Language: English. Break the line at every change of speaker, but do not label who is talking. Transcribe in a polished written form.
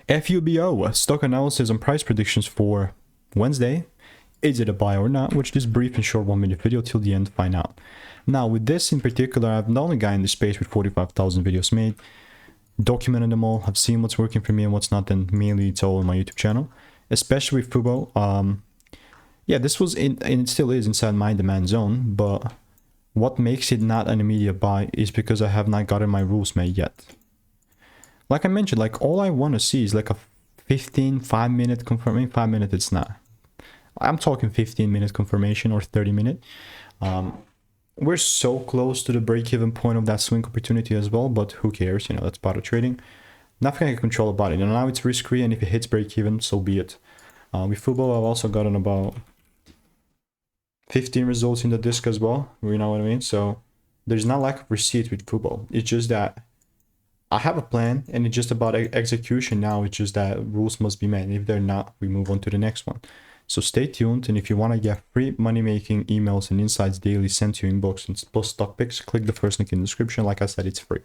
FUBO, stock analysis and price predictions for Wednesday. Is it a buy or not? Which this brief and short 1-minute video till the end to find out. Now with this in particular, I'm the only guy in this space with 45,000 videos made, documented them all, I've seen what's working for me and what's not, and mainly it's all on my YouTube channel, especially with FUBO. Yeah, this was in, and it still is inside my demand zone, but what makes it not an immediate buy is because I have not gotten my rules made yet. Like I mentioned, like all I want to see is like a 5-minute confirmation. 5 minutes it's not. I'm talking 15-minute confirmation or 30-minute. We're so close to the break-even point of that swing opportunity as well, but who cares? You know, that's part of trading. Nothing I can control about it. And now it's risk-free, and if it hits break-even, so be it. With FUBO, I've also gotten about 15 results in the disc as well. You know what I mean? So there's not lack of receipt with FUBO. It's just that I have a plan, and it's just about execution now. It's just that rules must be met. If they're not, we move on to the next one. So stay tuned, and if you want to get free money-making emails and insights daily sent to your inbox and plus stock picks, click the first link in the description. Like I said, it's free.